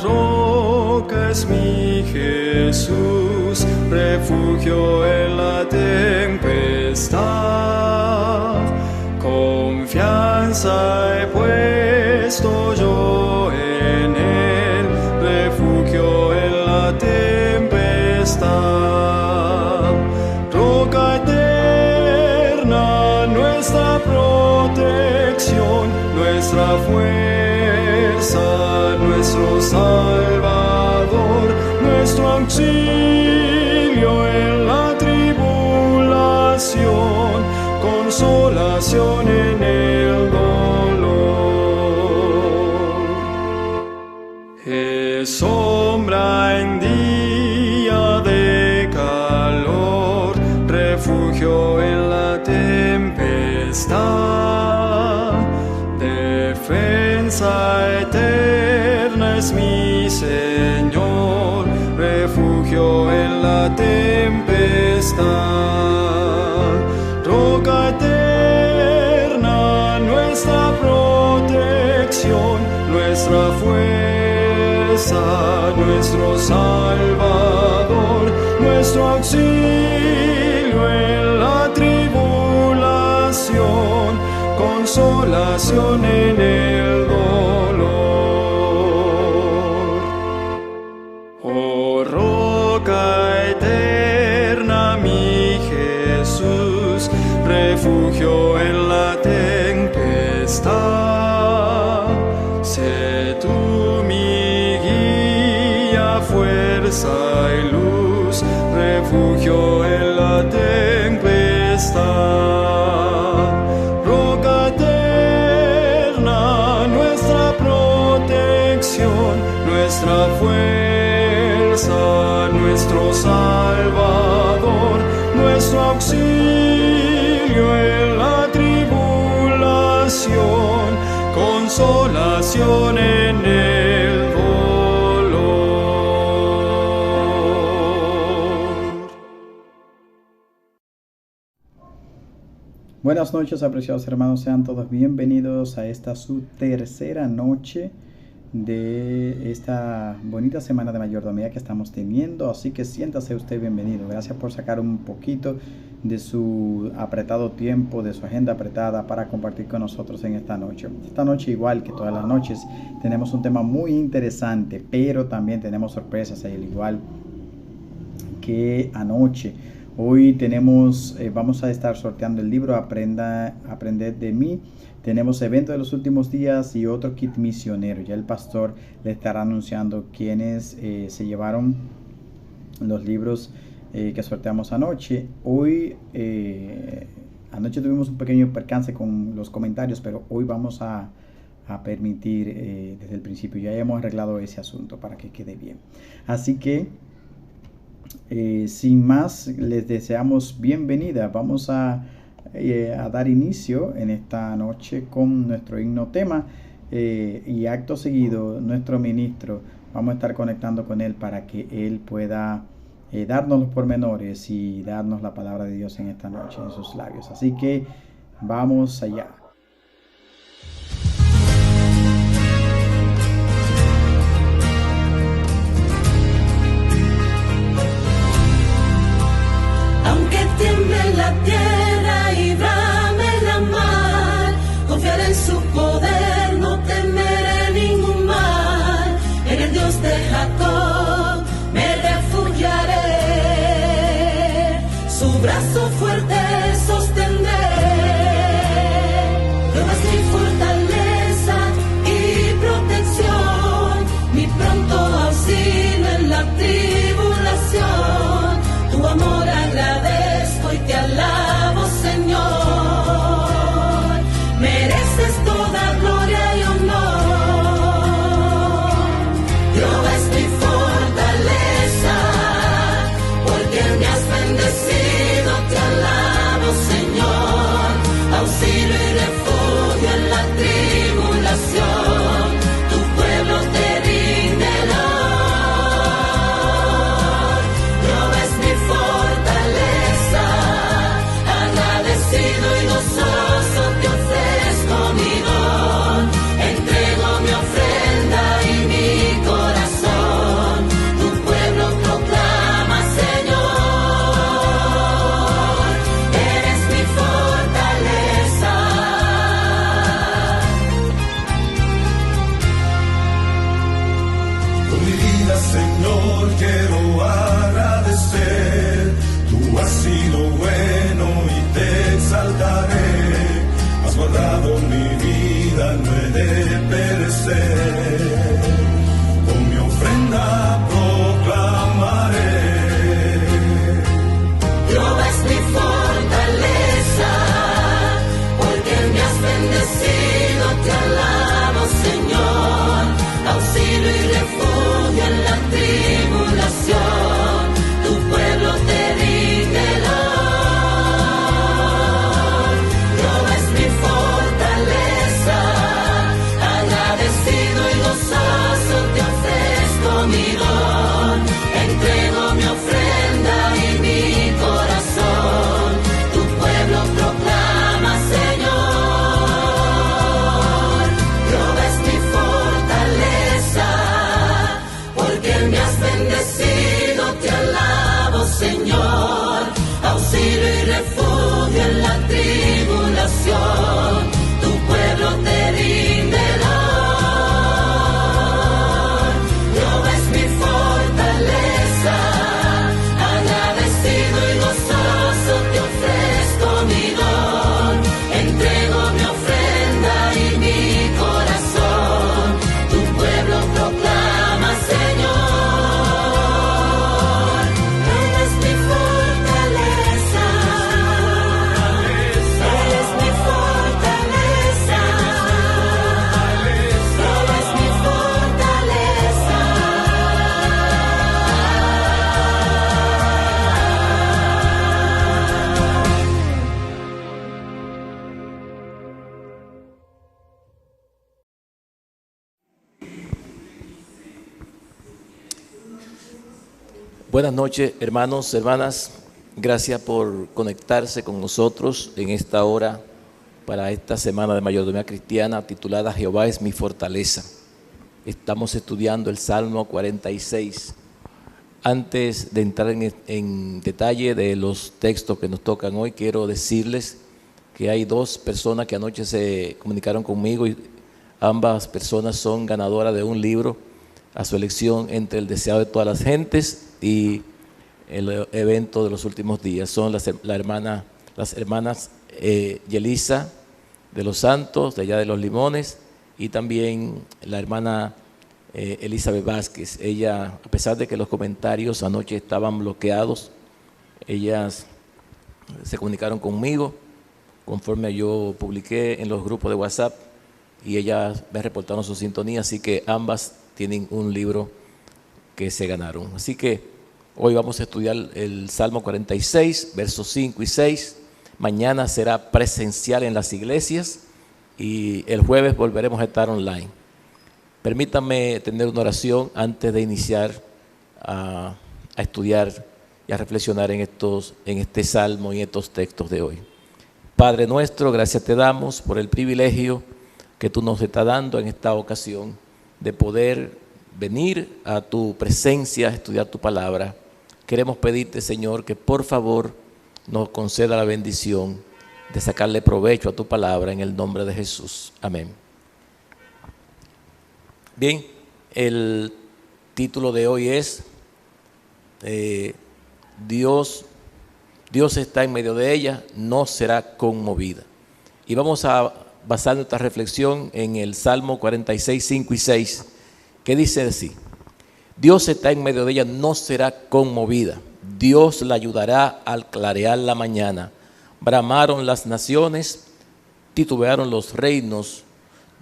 roca es mi Jesús, refugio en la tempestad. Confianza he puesto yo en él, refugio en la tempestad. Roca eterna, nuestra protección, nuestra fuerza, nuestro Salvador, nuestro auxilio en la tribulación, consolación en el dolor. Es sombra en día de calor, refugio en la tempestad. Defensa eterna es mi Señor, refugio en la tempestad. Roca eterna, nuestra protección, nuestra fuerza, nuestro Salvador, nuestro auxilio en la tribulación, consolación en el dolor. Oh roca eterna, mi Jesús, refugio en la tempestad. Sé tú mi guía, fuerza y luz, refugio en la tempestad. Roca eterna, nuestra protección, nuestra fuerza, nuestro Salvador, nuestro auxilio en la tribulación, consolación en el dolor. Buenas noches, apreciados hermanos, sean todos bienvenidos a esta su tercera noche de esta bonita semana de mayordomía que estamos teniendo, así que siéntase usted bienvenido. Gracias por sacar un poquito de su apretado tiempo, de su agenda apretada para compartir con nosotros en esta noche. Esta noche, igual que todas las noches, tenemos un tema muy interesante, pero también tenemos sorpresas, al igual que anoche. Hoy tenemos, vamos a estar sorteando el libro Aprended de mí. Tenemos evento de los últimos días y otro kit misionero. Ya el pastor le estará anunciando quiénes se llevaron los libros que sorteamos anoche. Hoy, anoche tuvimos un pequeño percance con los comentarios, pero hoy vamos a permitir desde el principio. Ya hemos arreglado ese asunto para que quede bien. Así que, sin más, les deseamos bienvenida. Vamos a dar inicio en esta noche con nuestro himno tema y acto seguido nuestro ministro, vamos a estar conectando con él para que él pueda darnos los pormenores y darnos la palabra de Dios en esta noche en sus labios. Así que vamos allá. Aunque tiemble la tierra y brame la mar, confiaré en su poder, no temeré ningún mal. En el Dios de Jacob me refugiaré, su brazo fuerte sostendré. vida, Señor, quiero agradecer. Tú has sido bueno y te exaltaré. Has guardado mi vida, no he de perecer. Con mi ofrenda proclamaré. Jehová es mi fortaleza, porque me has bendecido, te alabo, Señor. Auxilio y refugio en la tribulación, tu pueblo te rinde honor. Jehová es mi fortaleza, agradecido y gozoso te ofrezco mi don. Entrego mi ofrenda y mi corazón, tu pueblo proclama, Señor. Jehová es mi fortaleza, porque me has bendecido, te alabo, Señor. Auxilio y refugio en la tribulación, tu pueblo te rinde honor. Jehová es mi fortaleza, agradecido y gozoso te ofrezco mi don. Entrego mi ofrenda y mi corazón, tu pueblo proclama, Señor. Jehová es mi fortaleza, Él es mi fortaleza, Jehová es mi fortaleza. Buenas noches, hermanos, hermanas. Gracias por conectarse con nosotros en esta hora para esta semana de mayordomía cristiana titulada Jehová es mi fortaleza. Estamos estudiando el Salmo 46. Antes de entrar en detalle de los textos que nos tocan hoy, quiero decirles que hay dos personas que anoche se comunicaron conmigo y ambas personas son ganadoras de un libro a su elección entre el deseado de todas las gentes y el evento de los últimos días. Son las hermanas Yelisa de los Santos, de allá de Los Limones, y también la hermana Elizabeth Vázquez. Ella, a pesar de que los comentarios anoche estaban bloqueados, ellas se comunicaron conmigo conforme yo publiqué en los grupos de WhatsApp y ellas me reportaron su sintonía, así que ambas tienen un libro que se ganaron. Así que hoy vamos a estudiar el Salmo 46, versos 5 y 6. Mañana será presencial en las iglesias y el jueves volveremos a estar online. Permítanme tener una oración antes de iniciar a estudiar y a reflexionar en este salmo y en estos textos de hoy. Padre nuestro, gracias te damos por el privilegio que tú nos estás dando en esta ocasión de poder venir a tu presencia a estudiar tu palabra. Queremos pedirte, Señor, que por favor nos conceda la bendición de sacarle provecho a tu palabra en el nombre de Jesús. Amén. Bien, el título de hoy es Dios está en medio de ella, no será conmovida. Y vamos a basar nuestra reflexión en el Salmo 46, 5 y 6, que dice así: Dios está en medio de ella, no será conmovida. Dios la ayudará al clarear la mañana. Bramaron las naciones, titubearon los reinos,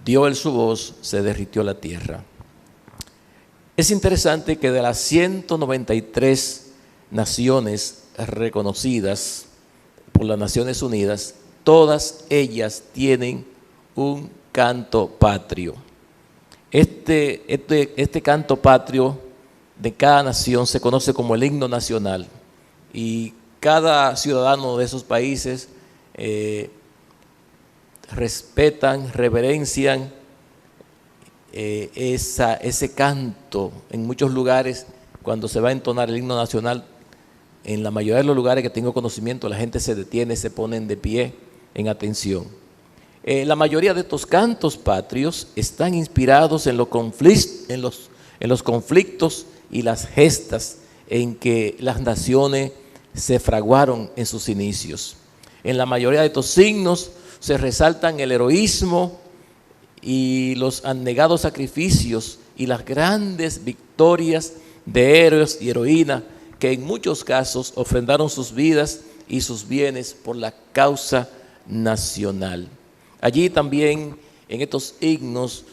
dio él su voz, se derritió la tierra. Es interesante que de las 193 naciones reconocidas por las Naciones Unidas, todas ellas tienen un canto patrio. Este canto patrio de cada nación se conoce como el himno nacional, y cada ciudadano de esos países respetan, reverencian ese canto. En muchos lugares, cuando se va a entonar el himno nacional, en la mayoría de los lugares que tengo conocimiento, la gente se detiene, se ponen de pie en atención. La mayoría de estos cantos patrios están inspirados en los en los conflictos y las gestas en que las naciones se fraguaron en sus inicios. En la mayoría de estos signos se resaltan el heroísmo y los abnegados sacrificios y las grandes victorias de héroes y heroínas que en muchos casos ofrendaron sus vidas y sus bienes por la causa nacional. Allí también en estos himnos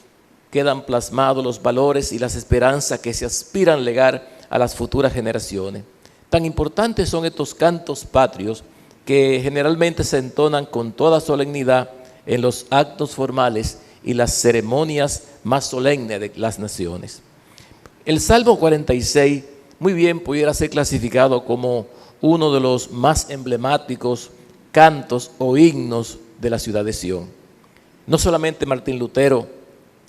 quedan plasmados los valores y las esperanzas que se aspiran legar a las futuras generaciones. Tan importantes son estos cantos patrios que generalmente se entonan con toda solemnidad en los actos formales y las ceremonias más solemnes de las naciones. El Salmo 46 muy bien pudiera ser clasificado como uno de los más emblemáticos cantos o himnos de la ciudad de Sión. No solamente Martín Lutero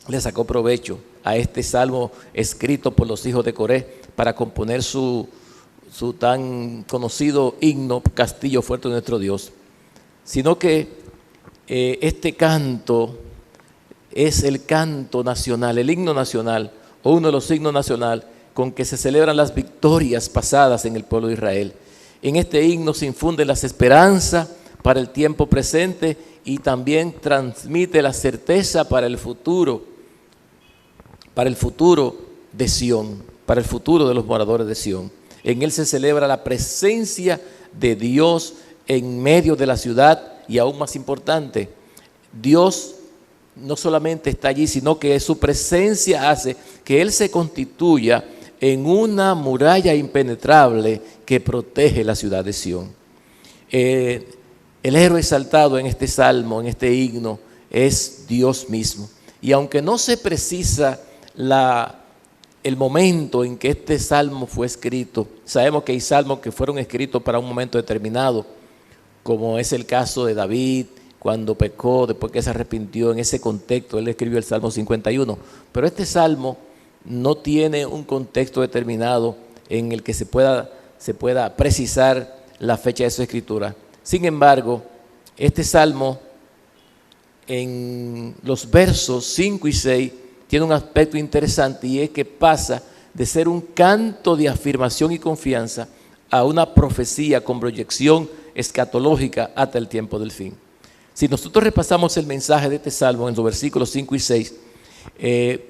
le sacó provecho a este salmo escrito por los hijos de Coré para componer su tan conocido himno Castillo Fuerte de Nuestro Dios, sino que este canto es el canto nacional, el himno nacional o uno de los himnos nacionales con que se celebran las victorias pasadas en el pueblo de Israel. En este himno se infunde las esperanzas para el tiempo presente y también transmite la certeza para el futuro de Sión, para el futuro de los moradores de Sión. En él se celebra la presencia de Dios en medio de la ciudad y aún más importante, Dios no solamente está allí, sino que su presencia hace que Él se constituya en una muralla impenetrable que protege la ciudad de Sión. El héroe exaltado en este salmo, en este himno, es Dios mismo. Y aunque no se precisa el momento en que este salmo fue escrito, sabemos que hay salmos que fueron escritos para un momento determinado, como es el caso de David, cuando pecó, después que se arrepintió. En ese contexto él escribió el Salmo 51. Pero este salmo no tiene un contexto determinado en el que se pueda precisar la fecha de su escritura. Sin embargo, este salmo en los versos 5 y 6 tiene un aspecto interesante, y es que pasa de ser un canto de afirmación y confianza a una profecía con proyección escatológica hasta el tiempo del fin. Si nosotros repasamos el mensaje de este salmo en los versículos 5 y 6,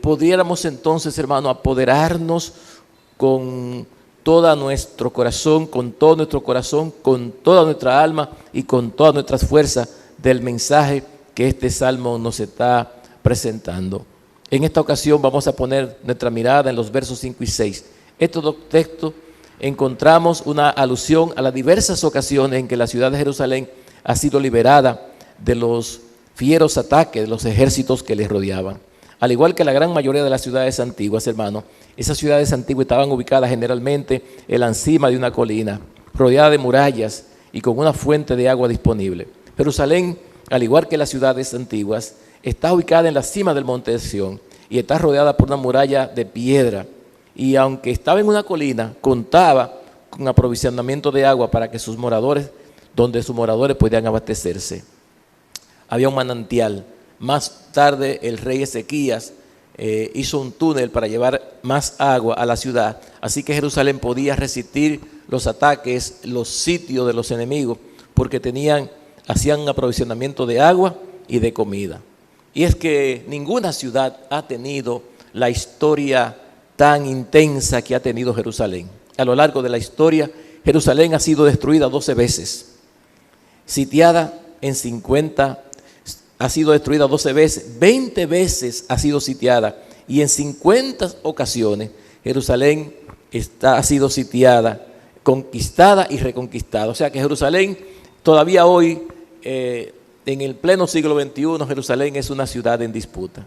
pudiéramos entonces, hermano, apoderarnos con todo nuestro corazón, con toda nuestra alma y con todas nuestras fuerzas del mensaje que este salmo nos está presentando. En esta ocasión vamos a poner nuestra mirada en los versos 5 y 6. Estos dos textos encontramos una alusión a las diversas ocasiones en que la ciudad de Jerusalén ha sido liberada de los fieros ataques de los ejércitos que les rodeaban. Al igual que la gran mayoría de las ciudades antiguas, hermano, esas ciudades antiguas estaban ubicadas generalmente en la cima de una colina, rodeada de murallas y con una fuente de agua disponible. Jerusalén, al igual que las ciudades antiguas, está ubicada en la cima del monte de Sión y está rodeada por una muralla de piedra. Y aunque estaba en una colina, contaba con aprovisionamiento de agua para que donde sus moradores podían abastecerse. Había un manantial. Más tarde el rey Ezequías hizo un túnel para llevar más agua a la ciudad, así que Jerusalén podía resistir los ataques, los sitios de los enemigos, porque hacían aprovisionamiento de agua y de comida. Y es que ninguna ciudad ha tenido la historia tan intensa que ha tenido Jerusalén. A lo largo de la historia, Jerusalén ha sido destruida 12 veces, sitiada en 50, ha sido destruida 12 veces, 20 veces ha sido sitiada, y en 50 ocasiones Jerusalén ha sido sitiada, conquistada y reconquistada. O sea que Jerusalén todavía hoy, en el pleno siglo XXI, Jerusalén es una ciudad en disputa.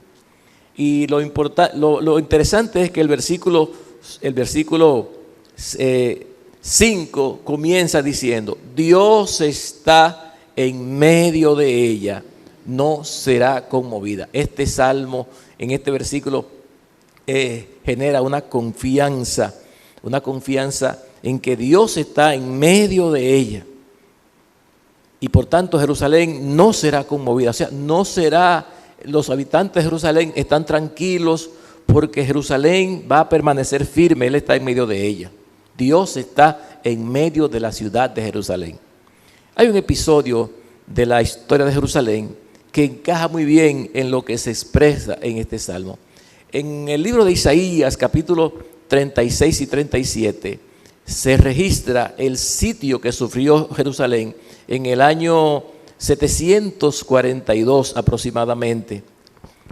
Y lo interesante es que el versículo 5 comienza diciendo: Dios está en medio de ella, no será conmovida. Este salmo, en este versículo, genera una confianza en que Dios está en medio de ella. Y por tanto Jerusalén no será conmovida. O sea, los habitantes de Jerusalén están tranquilos porque Jerusalén va a permanecer firme. Él está en medio de ella. Dios está en medio de la ciudad de Jerusalén. Hay un episodio de la historia de Jerusalén que encaja muy bien en lo que se expresa en este salmo. En el libro de Isaías, capítulo 36 y 37, se registra el sitio que sufrió Jerusalén en el año 742 aproximadamente,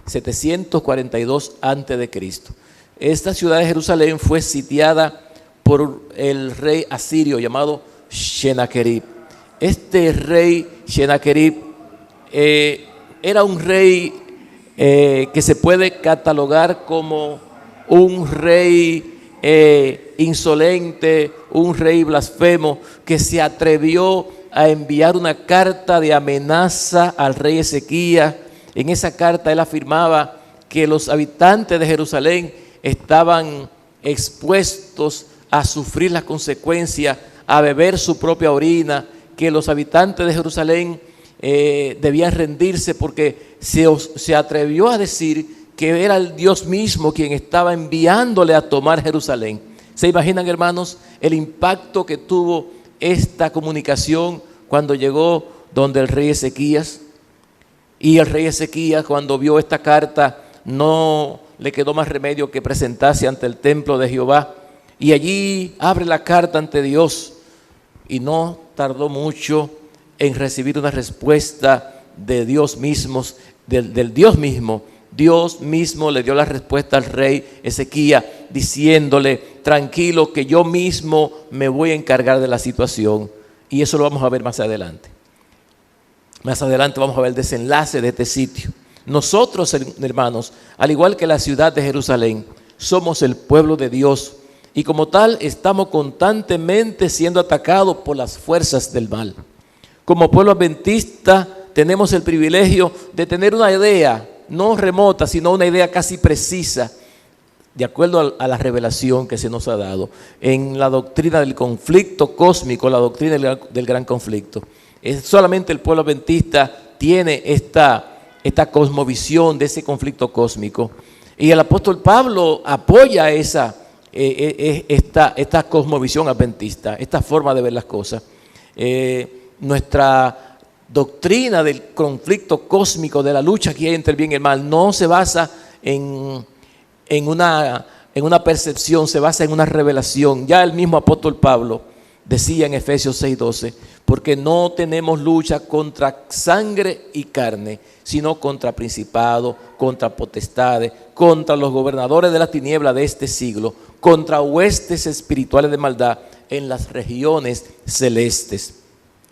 742 antes de Cristo. Esta ciudad de Jerusalén fue sitiada por el rey asirio llamado Sennacherib. Este rey Sennacherib era un rey que se puede catalogar como un rey insolente, un rey blasfemo, que se atrevió a enviar una carta de amenaza al rey Ezequías. En esa carta él afirmaba que los habitantes de Jerusalén estaban expuestos a sufrir las consecuencias, a beber su propia orina, que los habitantes de Jerusalén debían rendirse porque se atrevió a decir que era el Dios mismo quien estaba enviándole a tomar Jerusalén. ¿Se imaginan, hermanos, el impacto que tuvo esta comunicación cuando llegó donde el rey Ezequías? Y el rey Ezequías, cuando vio esta carta, no le quedó más remedio que presentarse ante el templo de Jehová. Y allí abre la carta ante Dios. Y no tardó mucho en recibir una respuesta de Dios mismo, del Dios mismo. Dios mismo le dio la respuesta al rey Ezequías, diciéndole: tranquilo, que yo mismo me voy a encargar de la situación. Y eso lo vamos a ver más adelante. Más adelante vamos a ver el desenlace de este sitio. Nosotros, hermanos, al igual que la ciudad de Jerusalén, somos el pueblo de Dios. Y como tal, estamos constantemente siendo atacados por las fuerzas del mal. Como pueblo adventista, tenemos el privilegio de tener una idea, no remota, sino una idea casi precisa, de acuerdo a la revelación que se nos ha dado en la doctrina del conflicto cósmico, la doctrina del gran conflicto. Solamente el pueblo adventista tiene esta cosmovisión de ese conflicto cósmico. Y el apóstol Pablo apoya esta cosmovisión adventista, esta forma de ver las cosas. Nuestra doctrina del conflicto cósmico, de la lucha que hay entre el bien y el mal, no se basa en una percepción, se basa en una revelación. Ya el mismo apóstol Pablo decía en Efesios 6:12, porque no tenemos lucha contra sangre y carne, sino contra principados, contra potestades, contra los gobernadores de la tiniebla de este siglo, contra huestes espirituales de maldad en las regiones celestes.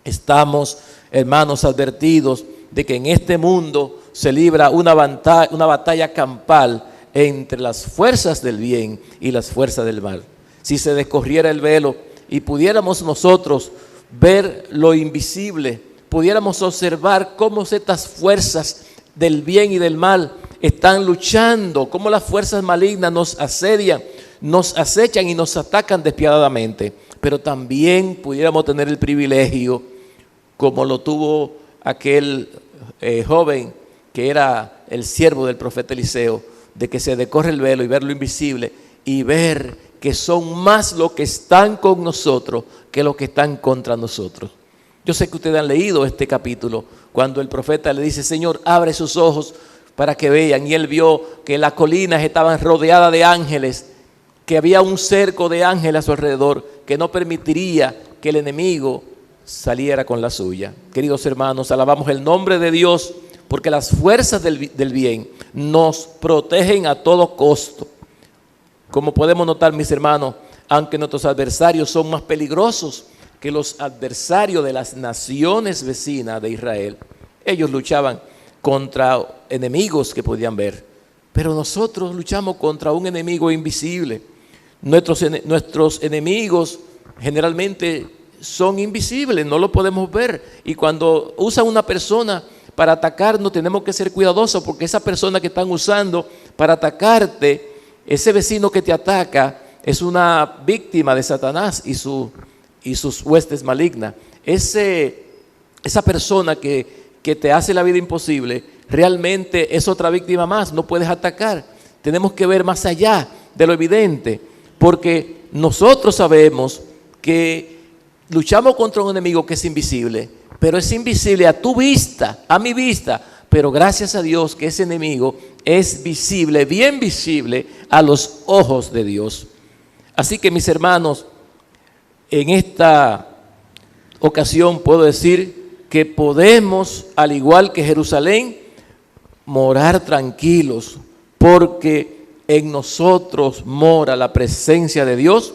Estamos, hermanos, advertidos de que en este mundo se libra una batalla campal entre las fuerzas del bien y las fuerzas del mal. Si se descorriera el velo y pudiéramos nosotros ver lo invisible, pudiéramos observar cómo estas fuerzas del bien y del mal están luchando, cómo las fuerzas malignas nos asedian, nos acechan y nos atacan despiadadamente. Pero también pudiéramos tener el privilegio, como lo tuvo aquel joven que era el siervo del profeta Eliseo, de que se descorre el velo y ver lo invisible y ver que son más los que están con nosotros que los que están contra nosotros. Yo sé que ustedes han leído este capítulo cuando el profeta le dice: Señor, abre sus ojos para que vean. Y él vio que las colinas estaban rodeadas de ángeles, que había un cerco de ángeles a su alrededor que no permitiría que el enemigo saliera con la suya. Queridos hermanos, alabamos el nombre de Dios porque las fuerzas del bien nos protegen a todo costo. Como podemos notar, mis hermanos, aunque nuestros adversarios son más peligrosos que los adversarios de las naciones vecinas de Israel, ellos luchaban contra enemigos que podían ver, pero nosotros luchamos contra un enemigo invisible. Nuestros enemigos generalmente son invisibles, no lo podemos ver, y cuando usan una persona para atacarnos tenemos que ser cuidadosos, porque esa persona que están usando para atacarte, ese vecino que te ataca, es una víctima de Satanás y sus huestes malignas. Esa persona que te hace la vida imposible realmente es otra víctima más, no puedes atacar. Tenemos que ver más allá de lo evidente, porque nosotros sabemos que luchamos contra un enemigo que es invisible, pero es invisible a tu vista, a mi vista, pero gracias a Dios que ese enemigo es visible, bien visible a los ojos de Dios. Así que, mis hermanos, en esta ocasión puedo decir que podemos, al igual que Jerusalén, morar tranquilos, porque en nosotros mora la presencia de Dios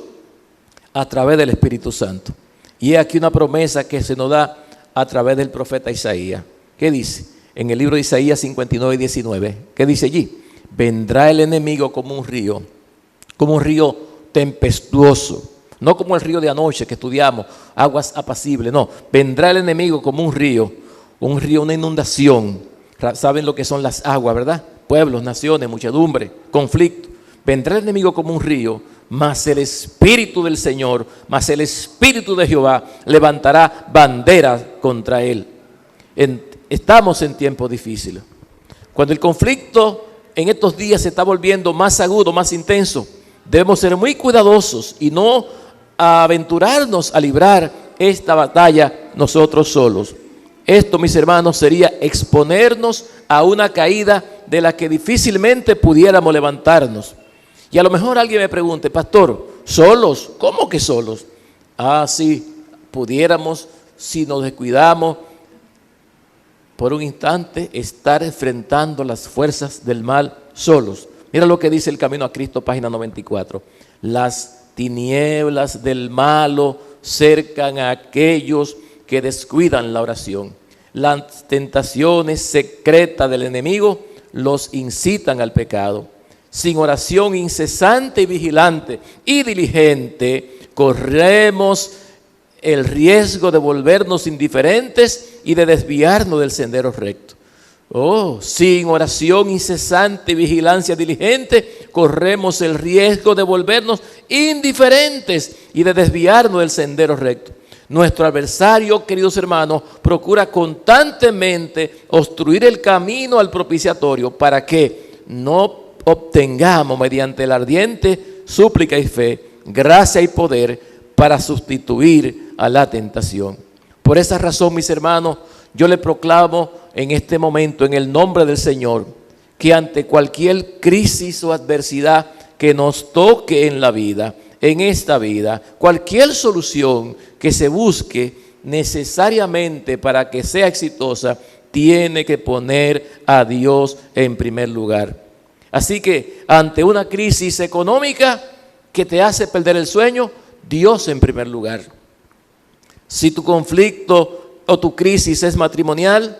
a través del Espíritu Santo. Y es aquí una promesa que se nos da a través del profeta Isaías. ¿Qué dice? En el libro de Isaías 59 y 19. ¿Qué dice allí? Vendrá el enemigo como un río tempestuoso. No como el río de anoche que estudiamos, aguas apacibles. No, vendrá el enemigo como un río, una inundación. ¿Saben lo que son las aguas, verdad? Pueblos, naciones, muchedumbre, conflicto. Vendrá el enemigo como un río, mas el Espíritu del Señor, mas el Espíritu de Jehová levantará bandera contra él. Estamos en tiempos difíciles. Cuando el conflicto en estos días se está volviendo más agudo, más intenso, debemos ser muy cuidadosos y no aventurarnos a librar esta batalla nosotros solos. Esto, mis hermanos, sería exponernos a una caída de la que difícilmente pudiéramos levantarnos. Y a lo mejor alguien me pregunte: pastor, ¿solos? ¿Cómo que solos? Sí, pudiéramos, si nos descuidamos, por un instante estar enfrentando las fuerzas del mal solos. Mira lo que dice El Camino a Cristo, página 94. Las tinieblas del malo cercan a aquellos que descuidan la oración. Las tentaciones secretas del enemigo los incitan al pecado. Sin oración incesante y vigilante y diligente, corremos el riesgo de volvernos indiferentes y de desviarnos del sendero recto. Sin oración incesante y vigilancia diligente, corremos el riesgo de volvernos indiferentes y de desviarnos del sendero recto. Nuestro adversario, queridos hermanos, procura constantemente obstruir el camino al propiciatorio para que no obtengamos, mediante la ardiente súplica y fe, gracia y poder para sustituir a la tentación. Por esa razón, mis hermanos, yo le proclamo en este momento, en el nombre del Señor, que ante cualquier crisis o adversidad que nos toque en la vida, en esta vida, cualquier solución que se busque necesariamente para que sea exitosa, tiene que poner a Dios en primer lugar. Así que ante una crisis económica que te hace perder el sueño, Dios en primer lugar. Si tu conflicto o tu crisis es matrimonial,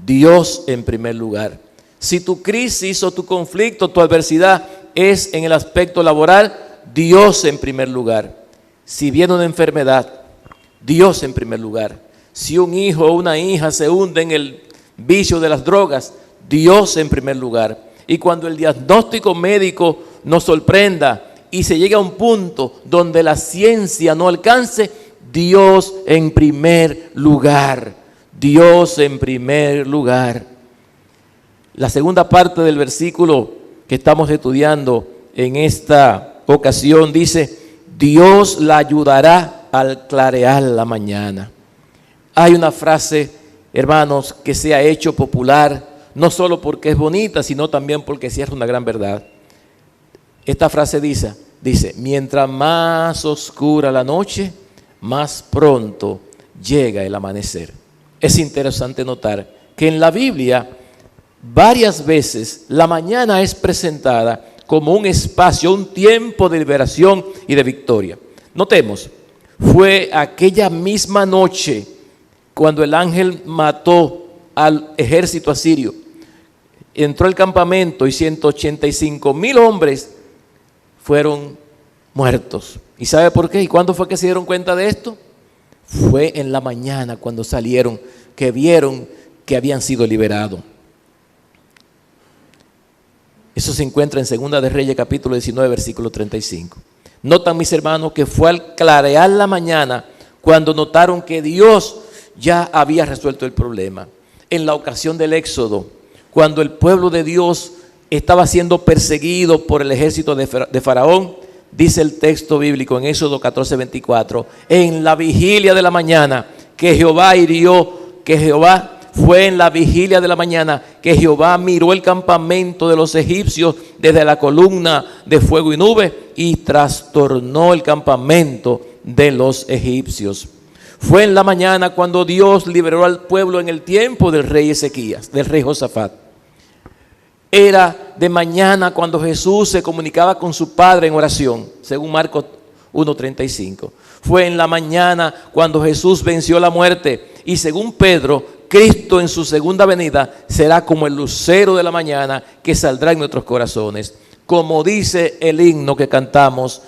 Dios en primer lugar. Si tu crisis o tu conflicto, tu adversidad es en el aspecto laboral, Dios en primer lugar. Si viene una enfermedad, Dios en primer lugar. Si un hijo o una hija se hunde en el vicio de las drogas, Dios en primer lugar. Y cuando el diagnóstico médico nos sorprenda y se llegue a un punto donde la ciencia no alcance, Dios en primer lugar. Dios en primer lugar. La segunda parte del versículo que estamos estudiando en esta ocasión dice: Dios la ayudará al clarear la mañana. Hay una frase, hermanos, que se ha hecho popular, no solo porque es bonita, sino también porque cierra una gran verdad. Esta frase dice, mientras más oscura la noche, más pronto llega el amanecer. Es interesante notar que en la Biblia varias veces la mañana es presentada como un espacio, un tiempo de liberación y de victoria. Notemos, fue aquella misma noche cuando el ángel mató al ejército asirio. Entró al campamento y 185,000 hombres fueron muertos. ¿Y sabe por qué? ¿Y cuándo fue que se dieron cuenta de esto? Fue en la mañana cuando salieron, que vieron que habían sido liberados. Eso se encuentra en Segunda de Reyes, capítulo 19, versículo 35. Notan, mis hermanos, que fue al clarear la mañana cuando notaron que Dios ya había resuelto el problema. En la ocasión del Éxodo, cuando el pueblo de Dios estaba siendo perseguido por el ejército de Faraón, dice el texto bíblico en Éxodo 14:24, en la vigilia de la mañana que Jehová fue en la vigilia de la mañana que Jehová miró el campamento de los egipcios desde la columna de fuego y nube y trastornó el campamento de los egipcios. Fue en la mañana cuando Dios liberó al pueblo en el tiempo del rey Ezequías, del rey Josafat. Era de mañana cuando Jesús se comunicaba con su Padre en oración, según Marcos 1:35. Fue en la mañana cuando Jesús venció la muerte y según Pedro, Cristo en su segunda venida será como el lucero de la mañana que saldrá en nuestros corazones. Como dice el himno que cantamos,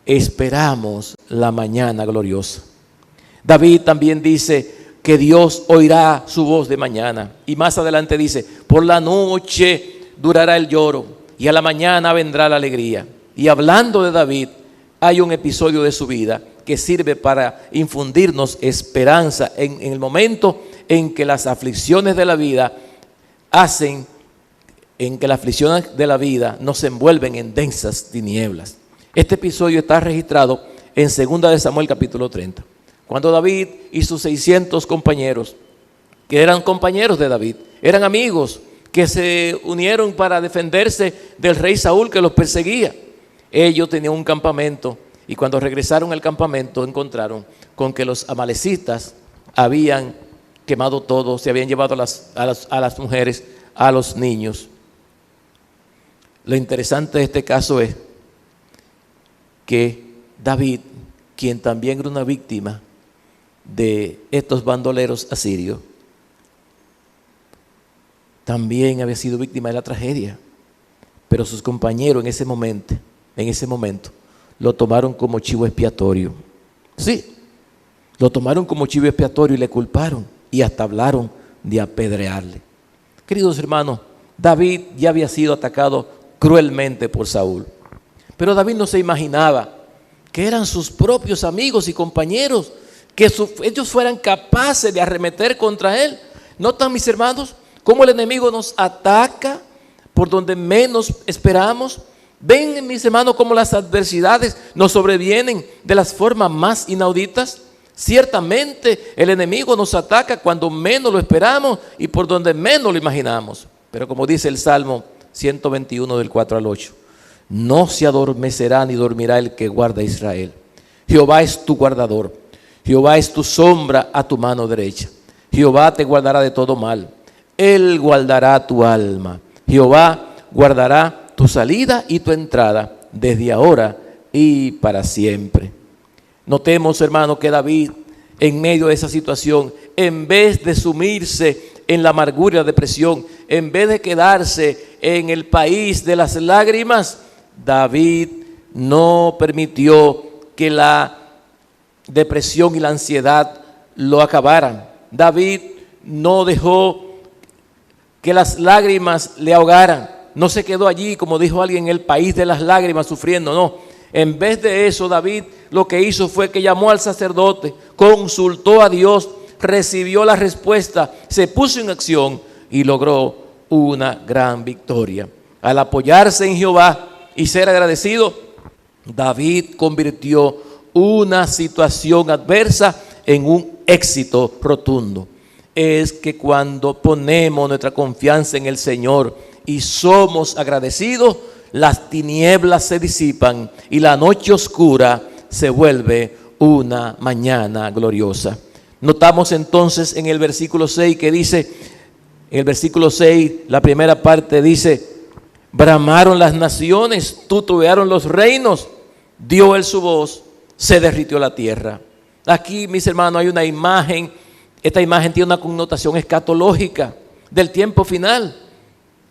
esperamos la mañana gloriosa. David también dice que Dios oirá su voz de mañana. Y más adelante dice, por la noche durará el lloro y a la mañana vendrá la alegría. Y hablando de David, hay un episodio de su vida que sirve para infundirnos esperanza en el momento en que las aflicciones de la vida nos envuelven en densas tinieblas. Este episodio está registrado en 2 de Samuel capítulo 30. Cuando David y sus 600 compañeros, que eran compañeros de David, eran amigos que se unieron para defenderse del rey Saúl que los perseguía. Ellos tenían un campamento y cuando regresaron al campamento encontraron con que los amalecitas habían quemado todo, se habían llevado a las mujeres, a los niños. Lo interesante de este caso es que David, quien también era una víctima de estos bandoleros asirios, también había sido víctima de la tragedia, pero sus compañeros en ese momento lo tomaron como chivo expiatorio. Sí, lo tomaron como chivo expiatorio y le culparon y hasta hablaron de apedrearle. Queridos hermanos, David ya había sido atacado cruelmente por Saúl, pero David no se imaginaba que eran sus propios amigos y compañeros, que ellos fueran capaces de arremeter contra él. ¿Notan, mis hermanos, cómo el enemigo nos ataca por donde menos esperamos? ¿Ven, mis hermanos, cómo las adversidades nos sobrevienen de las formas más inauditas? Ciertamente el enemigo nos ataca cuando menos lo esperamos y por donde menos lo imaginamos. Pero como dice el Salmo 121 del 4 al 8, no se adormecerá ni dormirá el que guarda a Israel. Jehová es tu guardador, Jehová es tu sombra a tu mano derecha. Jehová te guardará de todo mal, Él guardará tu alma. Jehová guardará tu salida y tu entrada desde ahora y para siempre. Notemos, hermano, que David, en medio de esa situación, en vez de sumirse en la amargura y la depresión, en vez de quedarse en el país de las lágrimas, David no permitió que la depresión y la ansiedad lo acabaran. David no dejó que las lágrimas le ahogaran. No se quedó allí, como dijo alguien, en el país de las lágrimas sufriendo, no. En vez de eso, David lo que hizo fue que llamó al sacerdote, consultó a Dios, recibió la respuesta, se puso en acción y logró una gran victoria. Al apoyarse en Jehová y ser agradecido, David convirtió una situación adversa en un éxito rotundo. Es que cuando ponemos nuestra confianza en el Señor y somos agradecidos, las tinieblas se disipan y la noche oscura se vuelve una mañana gloriosa. Notamos entonces en el versículo 6 que dice, en el versículo 6, la primera parte dice, bramaron las naciones, tutubearon los reinos, dio él su voz, se derritió la tierra. Aquí, mis hermanos, hay una imagen, esta imagen tiene una connotación escatológica del tiempo final.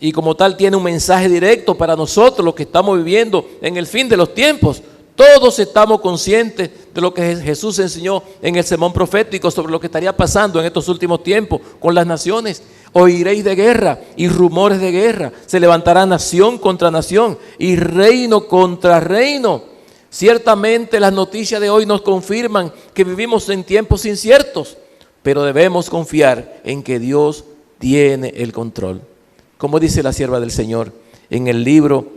Y como tal tiene un mensaje directo para nosotros, los que estamos viviendo en el fin de los tiempos. Todos estamos conscientes de lo que Jesús enseñó en el sermón profético sobre lo que estaría pasando en estos últimos tiempos con las naciones. Oiréis de guerra y rumores de guerra. Se levantará nación contra nación y reino contra reino. Ciertamente las noticias de hoy nos confirman que vivimos en tiempos inciertos, pero debemos confiar en que Dios tiene el control. como dice la sierva del Señor en el libro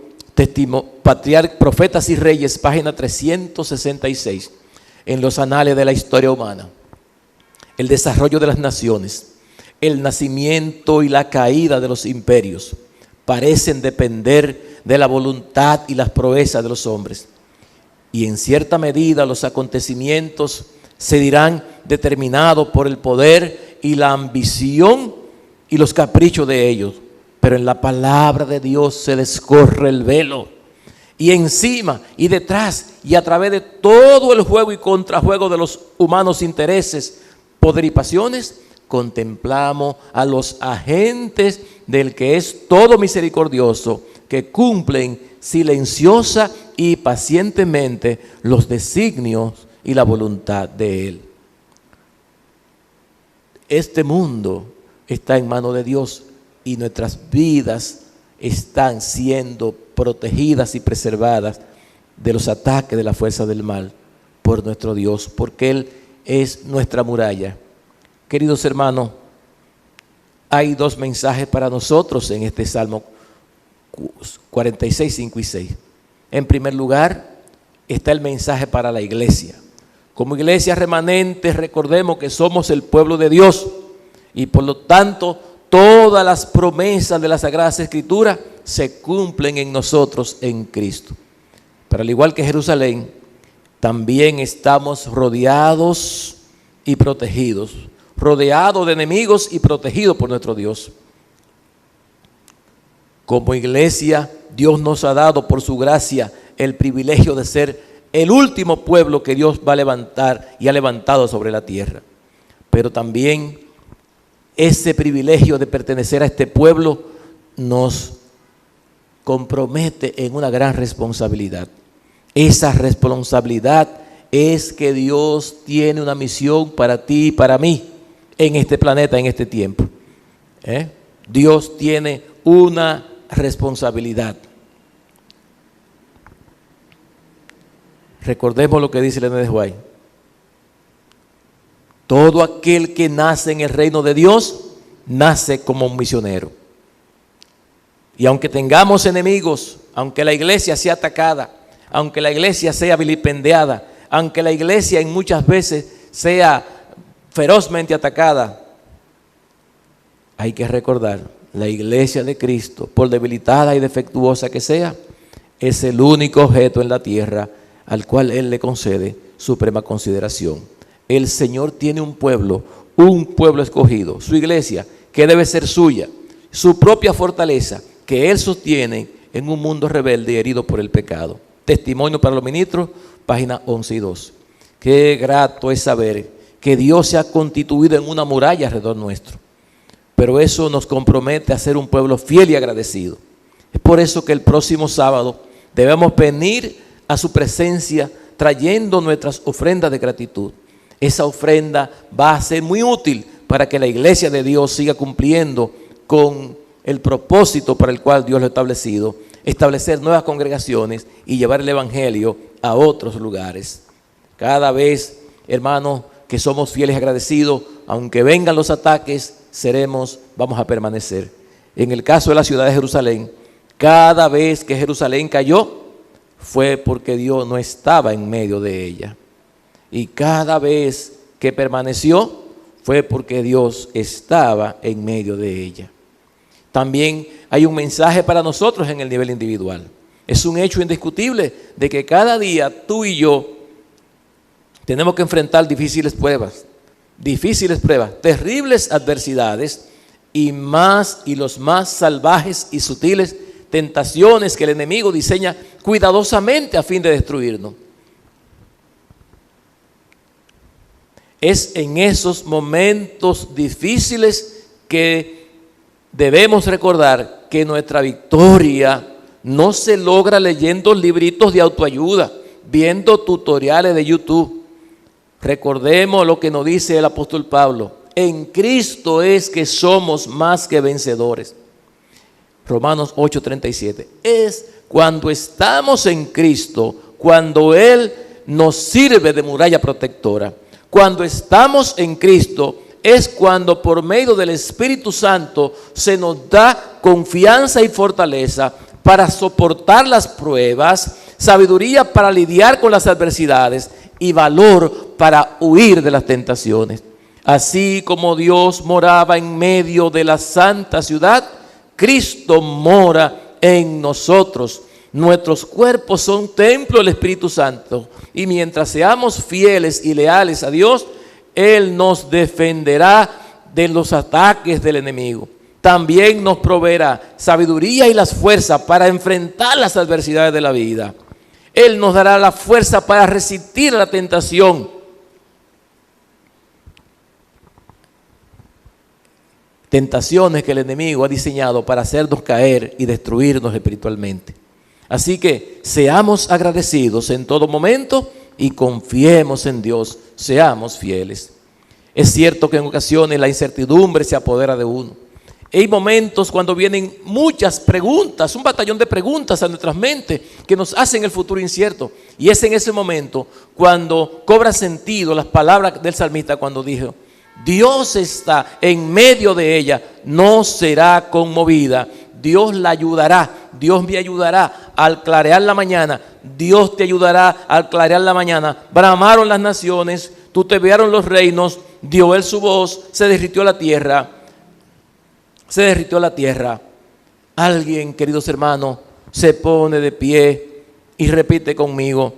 Profetas y Reyes, página 366, en los anales de la historia humana. El desarrollo de las naciones, el nacimiento y la caída de los imperios parecen depender de la voluntad y las proezas de los hombres. Y en cierta medida los acontecimientos se dirán determinados por el poder y la ambición y los caprichos de ellos. Pero en la palabra de Dios se descorre el velo. Y encima y detrás y a través de todo el juego y contrajuego de los humanos intereses, poder y pasiones, contemplamos a los agentes del que es todo misericordioso, que cumplen silenciosa y pacientemente los designios y la voluntad de Él. Este mundo está en manos de Dios y nuestras vidas están siendo protegidas y preservadas de los ataques de la fuerza del mal por nuestro Dios, porque Él es nuestra muralla. Queridos hermanos, hay dos mensajes para nosotros en este Salmo 46, 5 y 6. En primer lugar, está el mensaje para la iglesia. Como iglesia remanente, recordemos que somos el pueblo de Dios y por lo tanto todas las promesas de las Sagradas Escrituras se cumplen en nosotros en Cristo. Pero al igual que Jerusalén, también estamos rodeados y protegidos, rodeados de enemigos y protegidos por nuestro Dios. Como iglesia, Dios nos ha dado por su gracia el privilegio de ser el último pueblo que Dios va a levantar y ha levantado sobre la tierra. Pero también ese privilegio de pertenecer a este pueblo nos compromete en una gran responsabilidad. Esa responsabilidad es que Dios tiene una misión para ti y para mí en este planeta, en este tiempo. Dios tiene una responsabilidad. Recordemos lo que dice Elena de White. Todo aquel que nace en el reino de Dios, nace como un misionero. Y aunque tengamos enemigos, aunque la iglesia sea atacada, aunque la iglesia sea vilipendiada, aunque la iglesia en muchas veces sea ferozmente atacada, hay que recordar, la iglesia de Cristo, por debilitada y defectuosa que sea, es el único objeto en la tierra al cual Él le concede suprema consideración. El Señor tiene un pueblo escogido, su iglesia, que debe ser suya, su propia fortaleza, que Él sostiene en un mundo rebelde y herido por el pecado. Testimonio para los ministros, página 11 y 12. Qué grato es saber que Dios se ha constituido en una muralla alrededor nuestro, pero eso nos compromete a ser un pueblo fiel y agradecido. Es por eso que el próximo sábado debemos venir a su presencia trayendo nuestras ofrendas de gratitud. Esa ofrenda va a ser muy útil para que la iglesia de Dios siga cumpliendo con el propósito para el cual Dios lo ha establecido, establecer nuevas congregaciones y llevar el evangelio a otros lugares. Cada vez, hermanos, que somos fieles y agradecidos, aunque vengan los ataques, vamos a permanecer. En el caso de la ciudad de Jerusalén, cada vez que Jerusalén cayó, fue porque Dios no estaba en medio de ella. Y cada vez que permaneció, fue porque Dios estaba en medio de ella. También hay un mensaje para nosotros en el nivel individual. Es un hecho indiscutible de que cada día tú y yo tenemos que enfrentar difíciles pruebas, terribles adversidades y los más salvajes y sutiles tentaciones que el enemigo diseña cuidadosamente a fin de destruirnos. Es en esos momentos difíciles que debemos recordar que nuestra victoria no se logra leyendo libritos de autoayuda, viendo tutoriales de YouTube. Recordemos lo que nos dice el apóstol Pablo: en Cristo es que somos más que vencedores. Romanos 8:37. Es cuando estamos en Cristo, cuando Él nos sirve de muralla protectora. Cuando estamos en Cristo, es cuando por medio del Espíritu Santo se nos da confianza y fortaleza para soportar las pruebas, sabiduría para lidiar con las adversidades y valor para huir de las tentaciones. Así como Dios moraba en medio de la santa ciudad, Cristo mora en nosotros. Nuestros cuerpos son templo del Espíritu Santo, y mientras seamos fieles y leales a Dios, Él nos defenderá de los ataques del enemigo. También nos proveerá sabiduría y las fuerzas para enfrentar las adversidades de la vida. Él nos dará la fuerza para resistir la tentación. Tentaciones que el enemigo ha diseñado para hacernos caer y destruirnos espiritualmente. Así que seamos agradecidos en todo momento y confiemos en Dios, seamos fieles. Es cierto que en ocasiones la incertidumbre se apodera de uno. Hay momentos cuando vienen muchas preguntas, un batallón de preguntas a nuestras mentes que nos hacen el futuro incierto. Y es en ese momento cuando cobra sentido las palabras del salmista cuando dijo: Dios está en medio de ella, no será conmovida. Dios la ayudará, Dios me ayudará al clarear la mañana. Dios te ayudará al clarear la mañana. Bramaron las naciones, tutebearon los reinos, dio Él su voz, se derritió la tierra. Se derritió la tierra. Alguien, queridos hermanos, se pone de pie y repite conmigo: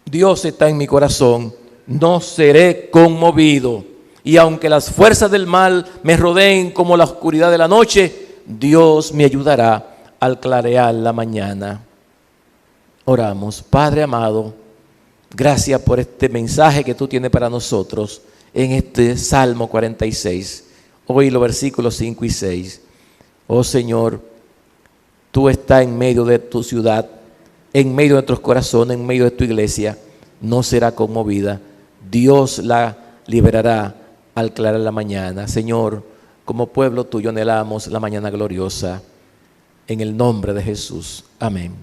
Dios está en mi corazón, no seré conmovido. Y aunque las fuerzas del mal me rodeen como la oscuridad de la noche, Dios me ayudará al clarear la mañana. Oramos. Padre amado, gracias por este mensaje que tú tienes para nosotros en este Salmo 46. Hoy los versículos 5 y 6. Oh Señor, tú estás en medio de tu ciudad, en medio de nuestros corazones, en medio de tu iglesia. No será conmovida. Dios la liberará al aclarar la mañana. Señor, como pueblo tuyo anhelamos la mañana gloriosa. En el nombre de Jesús. Amén.